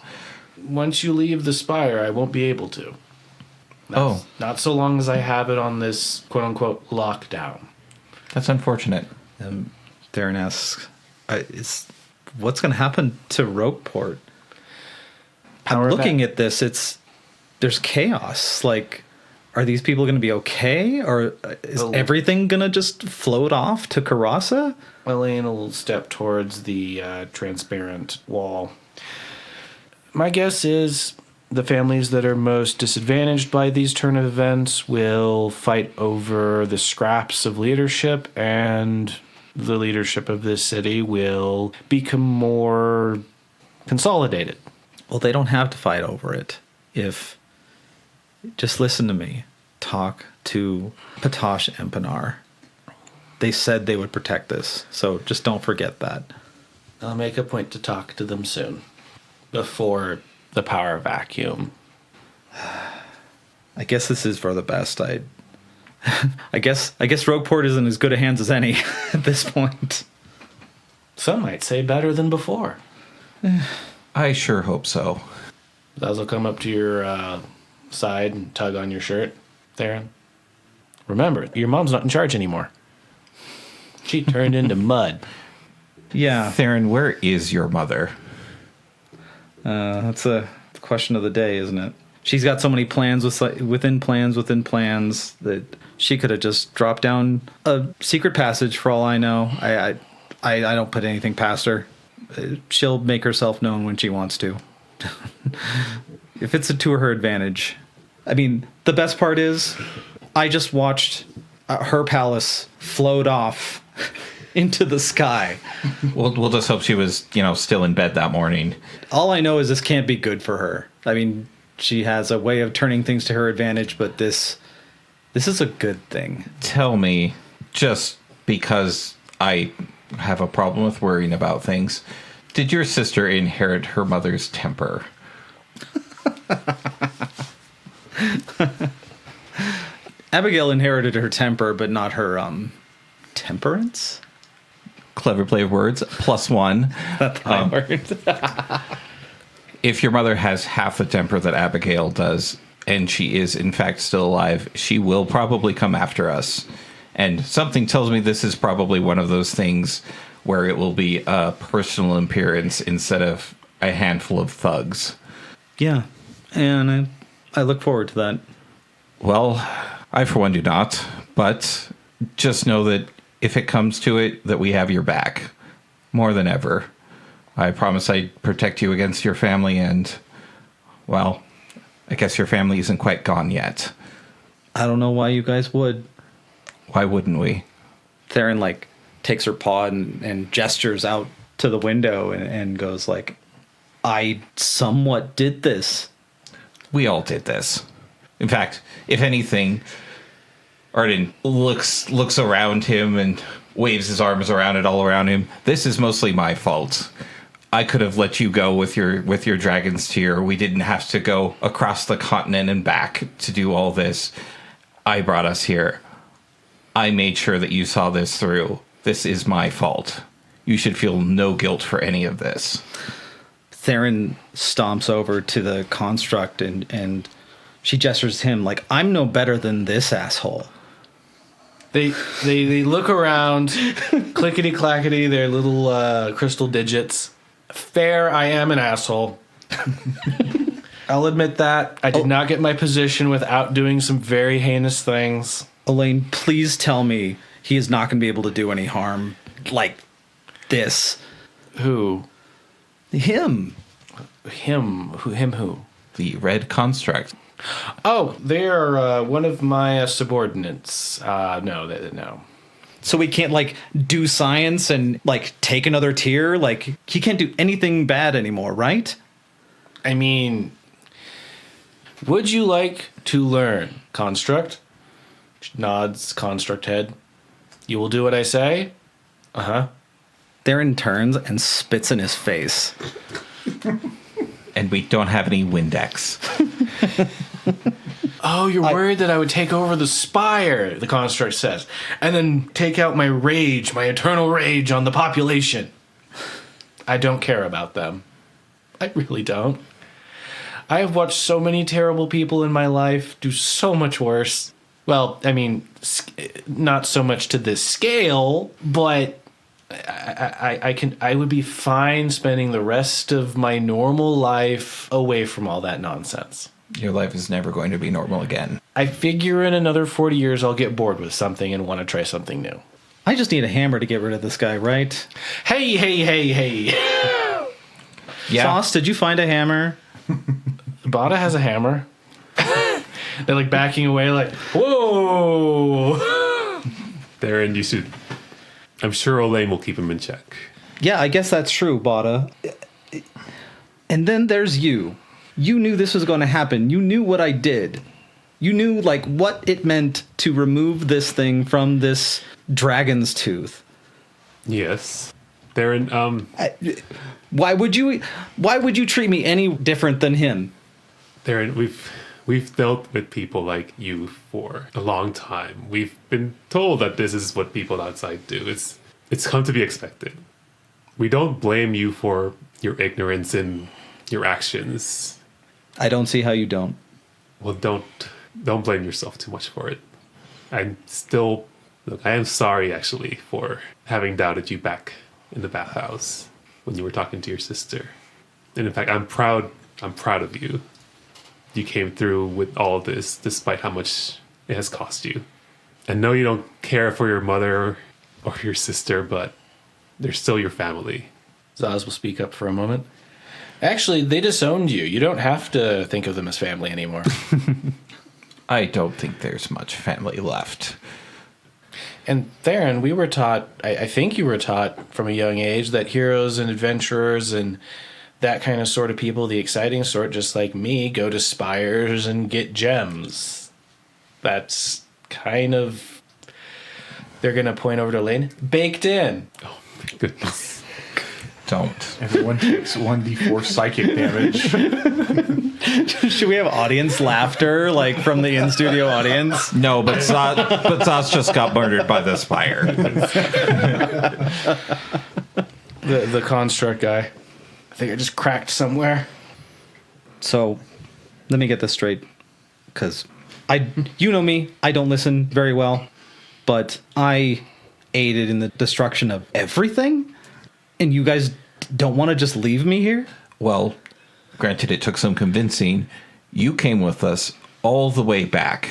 Once you leave the spire, I won't be able to. Not so long as I have it on this quote-unquote lockdown. That's unfortunate. Theron asks, what's going to happen to Rogueport? I'm looking at this. There's chaos. Like, are these people going to be okay? Or is everything going to just float off to Coeurasa? Olain will step towards the transparent wall. My guess is the families that are most disadvantaged by these turn of events will fight over the scraps of leadership, and the leadership of this city will become more consolidated. Well, they don't have to fight over it. Just listen to me. Talk to Patosh and Pinar. They said they would protect this, so just don't forget that. I'll make a point to talk to them soon, before the power vacuum. I guess this is for the best. I guess Rogueport is in as good a hands as any at this point. Some might say better than before. I sure hope so. Those will come up to your side and tug on your shirt, Theron. Remember, your mom's not in charge anymore. She turned into mud. Yeah. Theron, where is your mother? That's a question of the day, isn't it? She's got so many plans within plans that she could have just dropped down a secret passage for all I know. I don't put anything past her. She'll make herself known when she wants to. If it's to her advantage. I mean, the best part is I just watched her palace float off into the sky. We'll just hope she was, still in bed that morning. All I know is this can't be good for her. I mean, she has a way of turning things to her advantage, but this is a good thing. Tell me, just because I have a problem with worrying about things, did your sister inherit her mother's temper? Abigail inherited her temper, but not her temperance. Clever play of words. +1. That's my word. If your mother has half the temper that Abigail does, and she is in fact still alive, she will probably come after us. And something tells me this is probably one of those things where it will be a personal appearance instead of a handful of thugs. Yeah, and I look forward to that. Well, I for one do not, but just know that if it comes to it, that we have your back more than ever. I promise I'd protect you against your family, and, well, I guess your family isn't quite gone yet. I don't know why you guys would. Why wouldn't we? Theron, takes her paw and gestures out to the window and goes I somewhat did this. We all did this. In fact, if anything, Arden looks around him and waves his arms around it all around him. This is mostly my fault. I could have let you go with your dragon's tear. We didn't have to go across the continent and back to do all this. I brought us here. I made sure that you saw this through. This is my fault. You should feel no guilt for any of this. Theron stomps over to the construct and she gestures to him like, I'm no better than this asshole. They look around, clickety clackety, their little crystal digits. Fair, I am an asshole. I'll admit that. I did not get my position without doing some very heinous things. Olain, please tell me he is not going to be able to do any harm like this. Who? Him. Him? Who? The red construct. Oh, they are one of my subordinates. No. So we can't, like, do science and, like, take another tier? Like, he can't do anything bad anymore, right? I mean, would you like to learn, Construct? Nods, Construct head. You will do what I say? Uh-huh. Theron turns and spits in his face. And we don't have any Windex. Oh, you're worried that I would take over the spire, the construct says, and then take out my rage, my eternal rage on the population. I don't care about them. I really don't. I have watched so many terrible people in my life do so much worse. Well, I mean, not so much to this scale, but I would be fine spending the rest of my normal life away from all that nonsense. Your life is never going to be normal again. I figure in another 40 years I'll get bored with something and want to try something new. I just need a hammer to get rid of this guy, right? Hey. Yeah. Sauce, did you find a hammer? Bada has a hammer. They're like backing away like, whoa. Theron, you should... I'm sure Olain will keep him in check. Yeah, I guess that's true, Bada. And then there's you. You knew this was going to happen. You knew what I did. You knew, like, what it meant to remove this thing from this dragon's tooth. Yes. Theron, Why would you treat me any different than him? Theron, we've dealt with people like you for a long time. We've been told that this is what people outside do. It's come to be expected. We don't blame you for your ignorance and your actions. I don't see how you don't. Well, don't blame yourself too much for it. I am sorry actually for having doubted you back in the bathhouse when you were talking to your sister. And in fact, I'm proud of you. You came through with all of this despite how much it has cost you. I know you don't care for your mother or your sister, but they're still your family. Zaz will speak up for a moment. Actually, they disowned you. You don't have to think of them as family anymore. I don't think there's much family left. And Theron, we were taught, I think you were taught from a young age, that heroes and adventurers and that kind of sort of people, the exciting sort, just like me, go to spires and get gems. That's kind of, they're going to point over to Olain, baked in. Oh, my goodness. Don't. Everyone takes 1d4 psychic damage. Should we have audience laughter, like from the in-studio audience? No, but Zaz just got murdered by the spire. The construct guy. I think I just cracked somewhere. So, let me get this straight, because you know me, I don't listen very well, but I aided in the destruction of everything, and you guys don't want to just leave me here? Well, granted, it took some convincing. You came with us all the way back,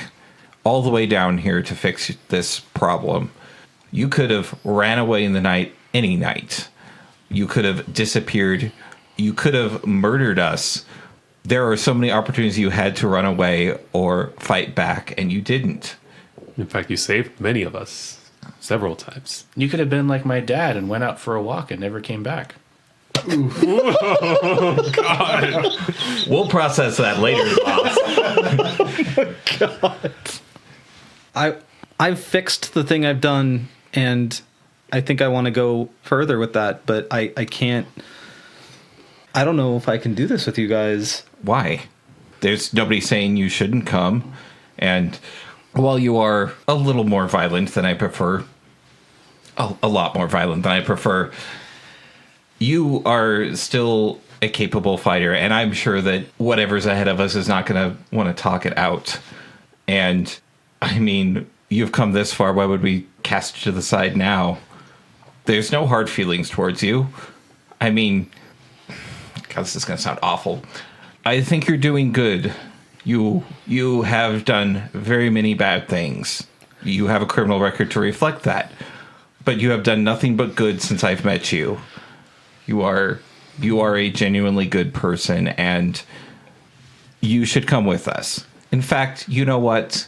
all the way down here to fix this problem. You could have ran away in the night, any night. You could have disappeared. You could have murdered us. There are so many opportunities you had to run away or fight back, and you didn't. In fact, you saved many of us several times. You could have been like my dad and went out for a walk and never came back. Oh, God. We'll process that later, boss. I've fixed the thing I've done, and I think I want to go further with that, but I can't. I don't know if I can do this with you guys. Why? There's nobody saying you shouldn't come. And while you are a little more violent than I prefer, a lot more violent than I prefer, you are still a capable fighter. And I'm sure that whatever's ahead of us is not going to want to talk it out. And I mean, you've come this far. Why would we cast you to the side now? There's no hard feelings towards you. I mean, God, this is going to sound awful. I think you're doing good. You have done very many bad things. You have a criminal record to reflect that. But you have done nothing but good since I've met you. You are a genuinely good person, and you should come with us. In fact, you know what?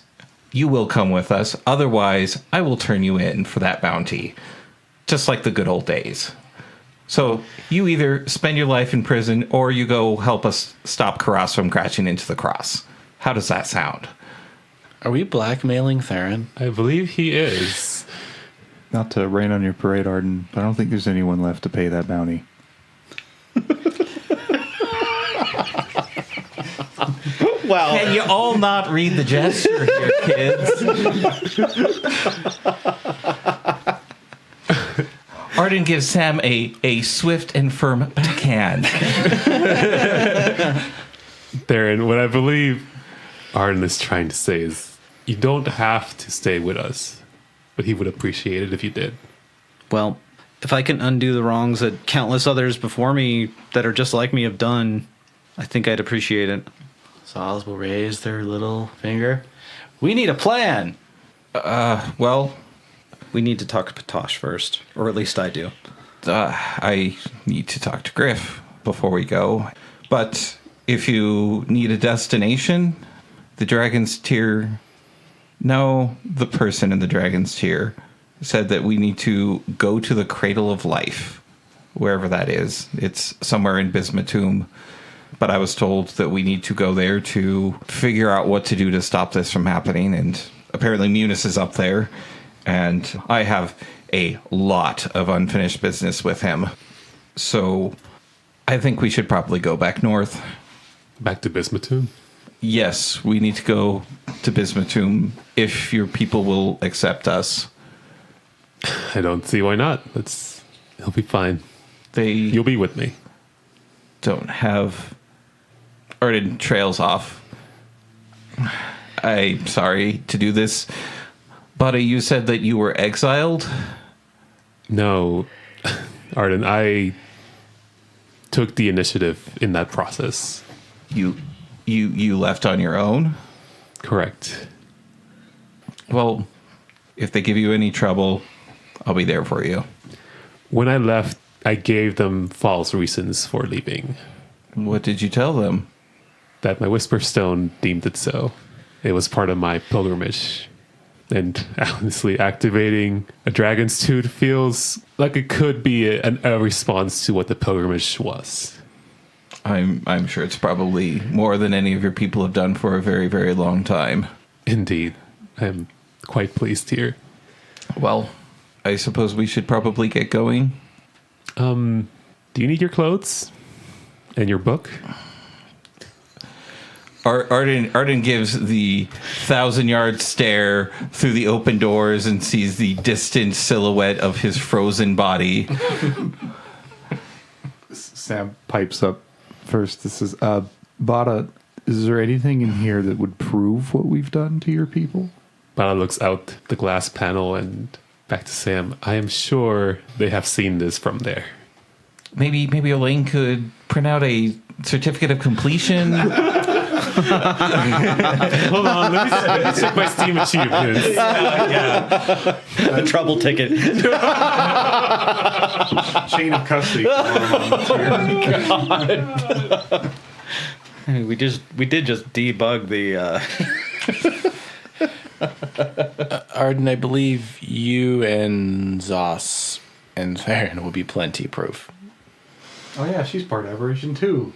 You will come with us. Otherwise, I will turn you in for that bounty. Just like the good old days. So you either spend your life in prison or you go help us stop Coeurasa from crashing into the cross. How does that sound? Are we blackmailing Theron? I believe he is. Not to rain on your parade, Arden, but I don't think there's anyone left to pay that bounty. Wow. Can you all not read the gesture here, kids? Arden gives Sam a swift and firm backhand. Theron, what I believe Arden is trying to say is you don't have to stay with us, but he would appreciate it if you did. Well, if I can undo the wrongs that countless others before me that are just like me have done, I think I'd appreciate it. Saws will raise their little finger. We need a plan. Well, We need to talk to Patosh first, or at least I do. I need to talk to Griff before we go. But if you need a destination, the Dragon's Tier... No, the person in the Dragon's Tier said that we need to go to the Cradle of Life, wherever that is. It's somewhere in Bisemutum. But I was told that we need to go there to figure out what to do to stop this from happening. And apparently Munis is up there. And I have a lot of unfinished business with him. So I think we should probably go back north. Back to Bisemutum? Yes, we need to go to Bisemutum if your people will accept us. I don't see why not. It'll be fine. You'll be with me. Don't have... Arden trails off. I'm sorry to do this. Buddy, you said that you were exiled? No, Arden, I took the initiative in that process. You left on your own? Correct. Well, if they give you any trouble, I'll be there for you. When I left, I gave them false reasons for leaving. What did you tell them? That my Whisper Stone deemed it so. It was part of my pilgrimage. And honestly, activating a dragon's tooth feels like it could be a response to what the pilgrimage was. I'm sure it's probably more than any of your people have done for a very, very long time. Indeed. I'm quite pleased here. Well, I suppose we should probably get going. Do you need your clothes? And your book? Arden gives the 1,000-yard stare through the open doors and sees the distant silhouette of his frozen body. Sam pipes up first. This is, Bada, is there anything in here that would prove what we've done to your people? Bala looks out the glass panel and back to Sam. I am sure they have seen this from there. Maybe Olain could print out a certificate of completion. Hold on, let me check my Steam achievements. Yeah. A trouble ticket. Chain of custody. We did just debug the. Arden, I believe you and Zos and Theron will be plenty proof. Oh yeah, she's part aberration too.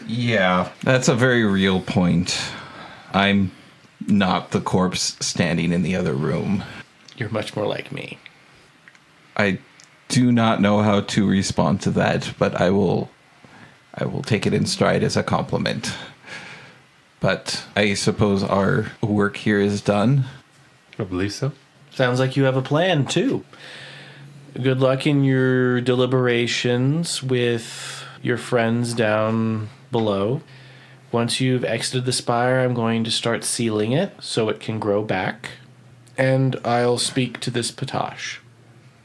Yeah, that's a very real point. I'm not the corpse standing in the other room. You're much more like me. I do not know how to respond to that, but I will take it in stride as a compliment. But I suppose our work here is done. I believe so. Sounds like you have a plan, too. Good luck in your deliberations with your friends down below. Once you've exited the spire, I'm going to start sealing it so it can grow back. And I'll speak to this Patosh.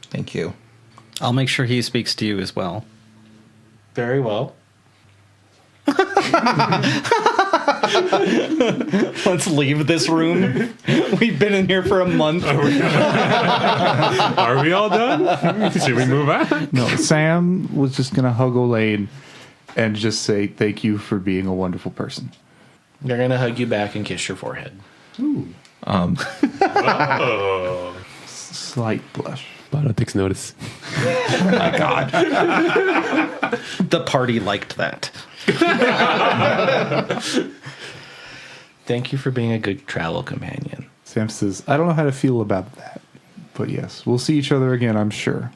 Thank you. I'll make sure he speaks to you as well. Very well. Let's leave this room. We've been in here for a month. Are we all done? Should we move on? No, Sam was just going to hug Olain and just say thank you for being a wonderful person. They're going to hug you back and kiss your forehead. Oh. Slight blush. Bada takes notice. My God. The party liked that. Thank you for being a good travel companion. Sam says, I don't know how to feel about that. But yes, we'll see each other again, I'm sure.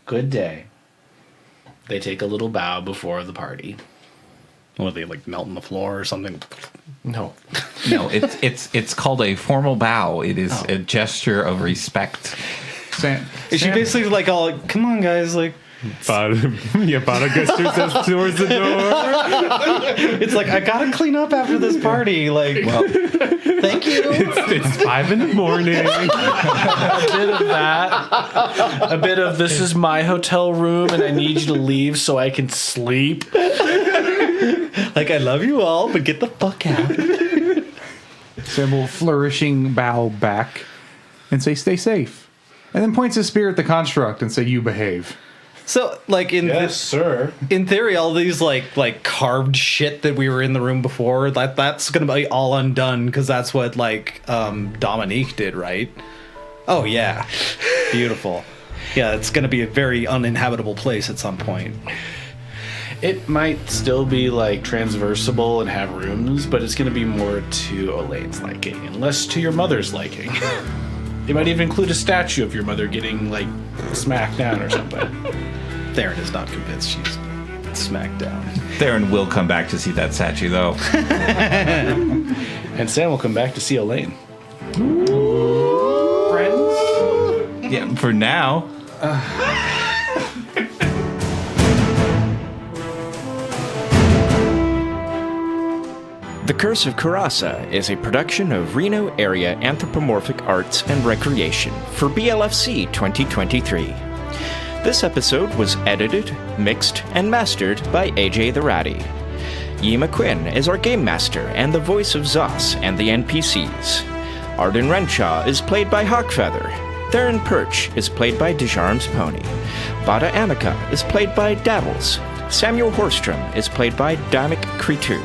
Good day. They take a little bow before the party. What, they like melt on the floor or something? No. No, it's called a formal bow. It is a gesture of respect. Sam, Is she basically like all, come on guys, like, Bada gestures towards the door. it's like, I gotta clean up after this party. Like, well, thank you. It's 5 in the morning. A bit of that. A bit of this is my hotel room and I need you to leave so I can sleep. Like, I love you all, but get the fuck out. Sam will flourishing bow back and say, stay safe. And then points his spear at the construct and say, you behave. So, like, sir. in theory, all these like carved shit that we were in the room before, that's gonna be all undone because that's what Dominique did, right? Oh yeah, beautiful. Yeah, it's gonna be a very uninhabitable place at some point. It might still be like transversible and have rooms, but it's going to be more to Olain's liking, and less to your mother's liking. It might even include a statue of your mother getting like smacked down or something. Theron is not convinced she's smacked down. Theron will come back to see that statue, though. And Sam will come back to see Olain. Friends? Yeah, for now. The Curse of Coeurasa is a production of Reno Area Anthropomorphic Arts and Recreation for BLFC 2023. This episode was edited, mixed, and mastered by AJ the Ratty. Yima Quinn is our game master and the voice of Zos and the NPCs. Arden Renshaw is played by Hawkfeather. Theron Perch is played by Dejarm's Pony. Bada Amica is played by Dabbles. Samuel Horstrom is played by Danik Kritu.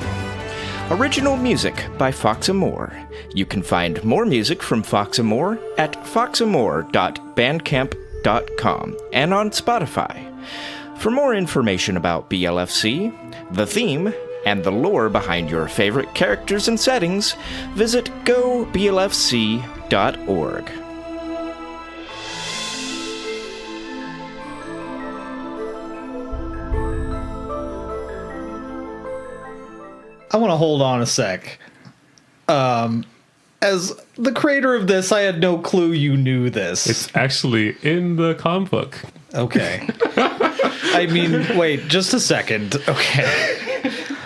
Original music by Fox Amore. You can find more music from Fox Amore at foxamore.bandcamp.com and on Spotify. For more information about BLFC, the theme, and the lore behind your favorite characters and settings, visit goblfc.org. I want to hold on a sec. As the creator of this, I had no clue you knew this. It's actually in the comic book. Okay. I mean, wait, just a second. Okay.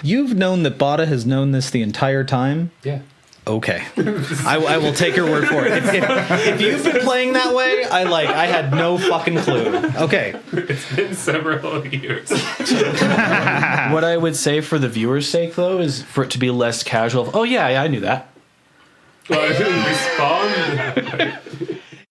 You've known that Bada has known this the entire time? Yeah. Okay. I will take your word for it. If you've been playing that way, I had no fucking clue. Okay. It's been several years. What I would say for the viewer's sake, though, is for it to be less casual. Oh, yeah, I knew that. Well, I didn't respond.